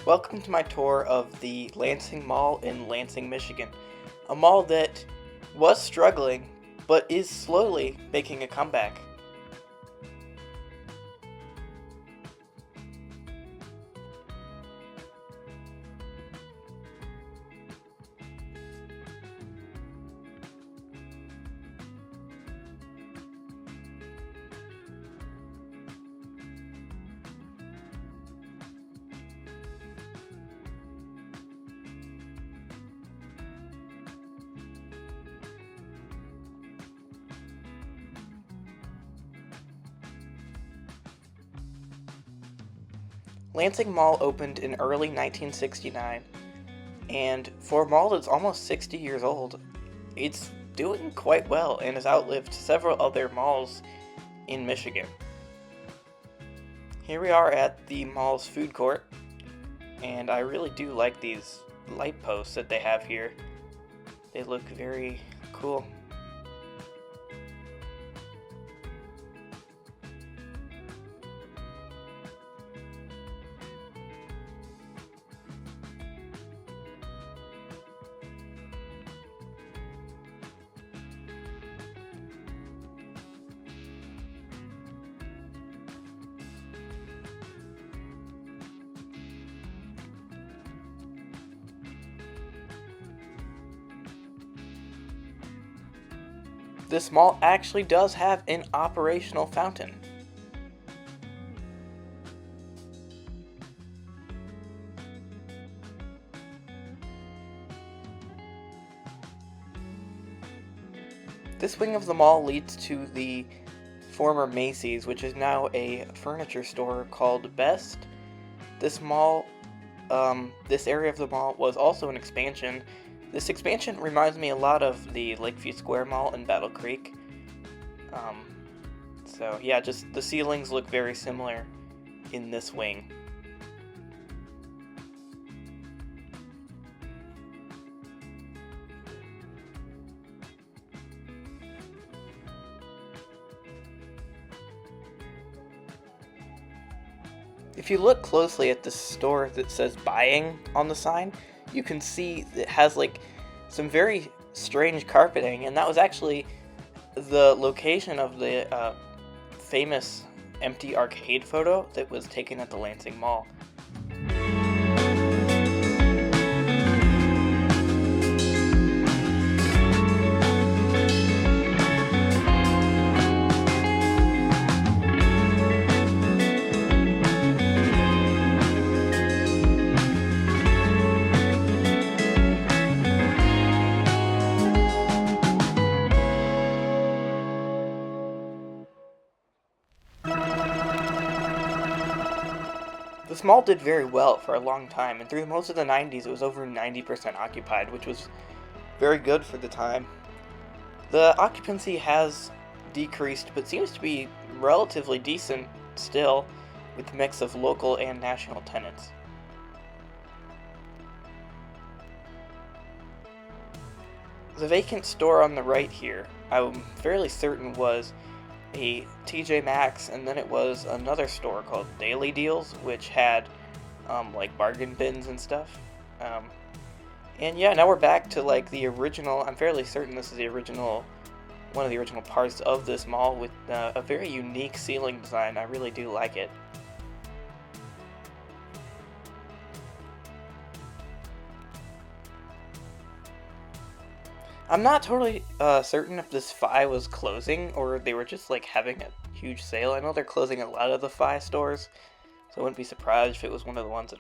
Welcome to my tour of the Lansing Mall in Lansing, Michigan. A mall that was struggling, but is slowly making a comeback. Lansing Mall opened in early 1969, and for a mall that's almost 60 years old, it's doing quite well and has outlived several other malls in Michigan. Here we are at the mall's food court, and I really do like these light posts that they have here. They look very cool. This mall actually does have an operational fountain. This wing of the mall leads to the former Macy's, which is now a furniture store called Best. This area of the mall was also an expansion. This expansion reminds me a lot of the Lakeview Square Mall in Battle Creek. So yeah, just the ceilings look very similar in this wing. If you look closely at the store that says buying on the sign, you can see it has like some very strange carpeting, and that was actually the location of the famous empty arcade photo that was taken at the Lansing Mall. This mall did very well for a long time, and through most of the 90s it was over 90% occupied, which was very good for the time. The occupancy has decreased, but seems to be relatively decent still, with a mix of local and national tenants. The vacant store on the right here, I'm fairly certain was a TJ Maxx, and then it was another store called Daily Deals, which had like bargain bins and stuff. And yeah, now we're back to like the original. I'm fairly certain this is the original, one of the original parts of this mall with a very unique ceiling design. I really do like it. I'm not totally certain if this Fi was closing or they were just like having a huge sale. I know they're closing a lot of the Fi stores, so I wouldn't be surprised if it was one of the ones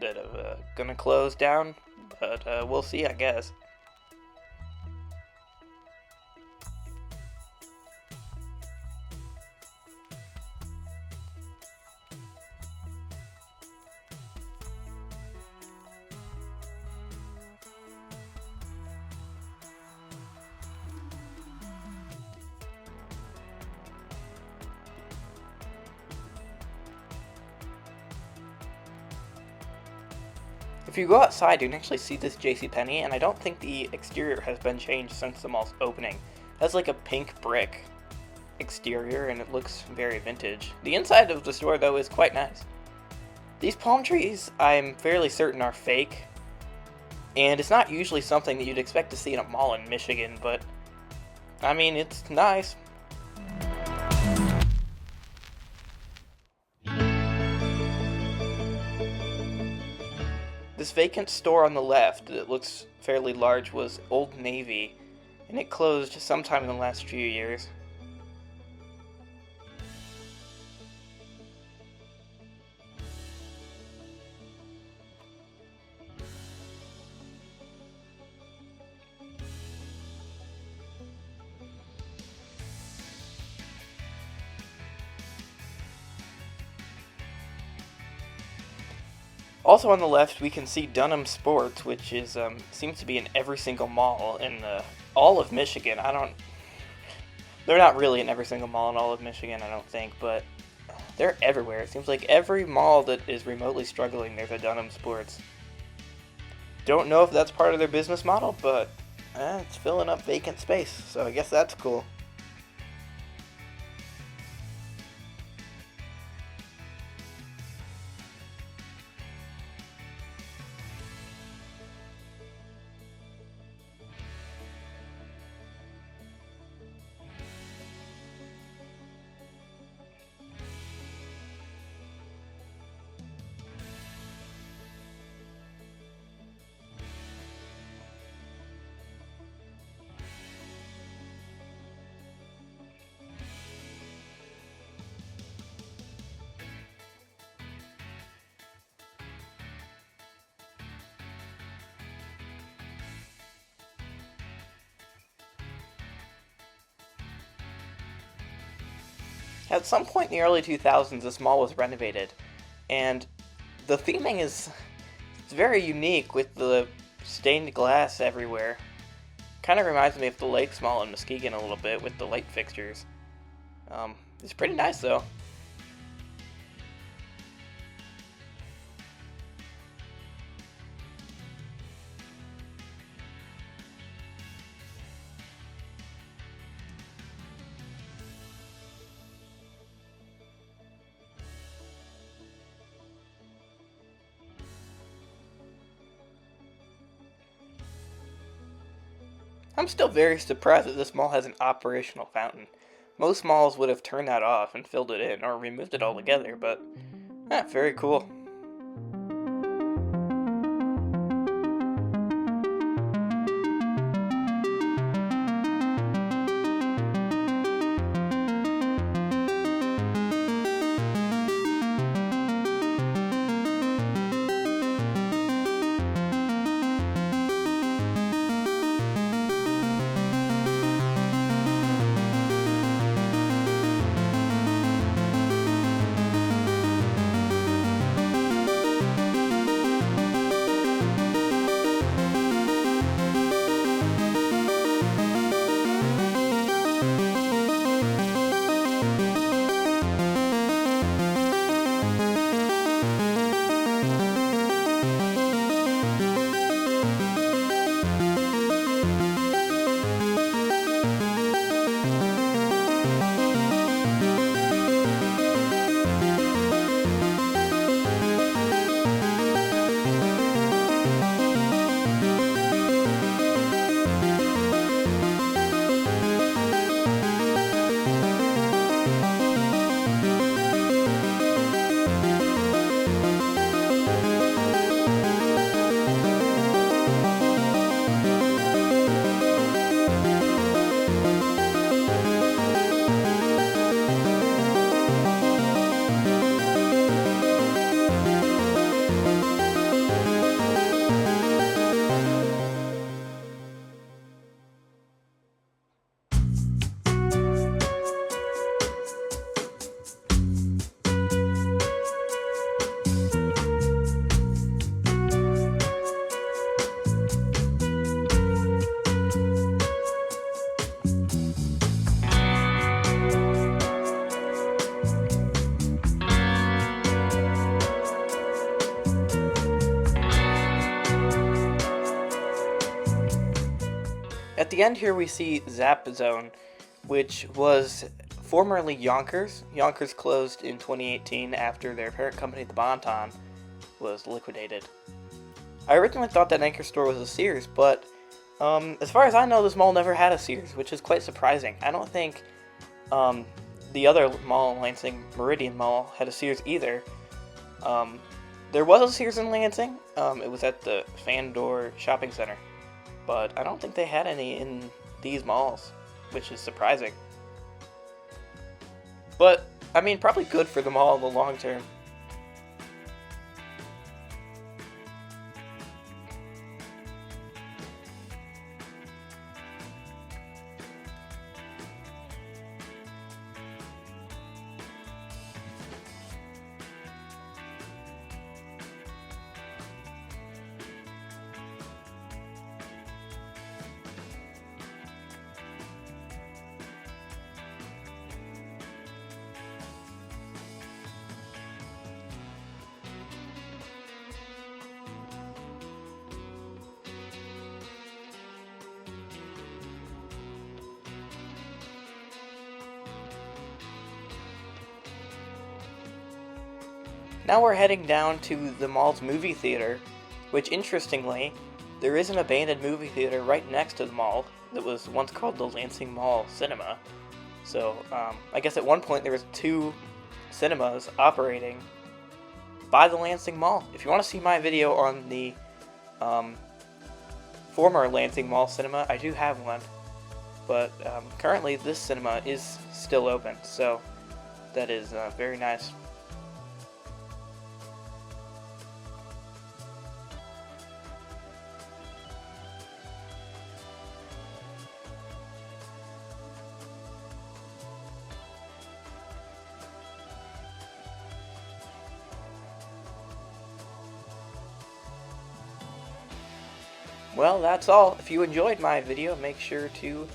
that are gonna close down, but we'll see, I guess. If you go outside, you can actually see this JCPenney, and I don't think the exterior has been changed since the mall's opening. It has like a pink brick exterior, and it looks very vintage. The inside of the store, though, is quite nice. These palm trees, I'm fairly certain, are fake, and it's not usually something that you'd expect to see in a mall in Michigan, but I mean, it's nice. This vacant store on the left that looks fairly large was Old Navy, and it closed sometime in the last few years. Also on the left, we can see Dunham Sports, which is seems to be in every single mall in all of Michigan. They're not really in every single mall in all of Michigan, I don't think, but they're everywhere. It seems like every mall that is remotely struggling, there's a Dunham Sports. Don't know if that's part of their business model, but it's filling up vacant space, so I guess that's cool. At some point in the early 2000s, this mall was renovated, and the theming is it's very unique with the stained glass everywhere. Kind of reminds me of the Lakes Mall in Muskegon a little bit with the light fixtures. It's pretty nice though. I'm still very surprised that this mall has an operational fountain. Most malls would have turned that off and filled it in, or removed it altogether, but very cool. At the end here we see Zap Zone, which was formerly Yonkers. Yonkers closed in 2018 after their parent company, the Bon-Ton, was liquidated. I originally thought that Anchor store was a Sears, but as far as I know, this mall never had a Sears, which is quite surprising. I don't think the other mall, Lansing Meridian Mall, had a Sears either. There was a Sears in Lansing. It was at the Fandor Shopping Center, but I don't think they had any in these malls, which is surprising. But, I mean, probably good for the mall in the long term. Now we're heading down to the mall's movie theater, which interestingly, there is an abandoned movie theater right next to the mall that was once called the Lansing Mall Cinema. So, I guess at one point there was 2 cinemas operating by the Lansing Mall. If you want to see my video on the former Lansing Mall Cinema, I do have one. But currently this cinema is still open, so that is very nice. Well, that's all. If you enjoyed my video, make sure to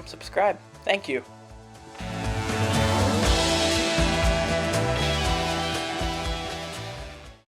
subscribe. Thank you.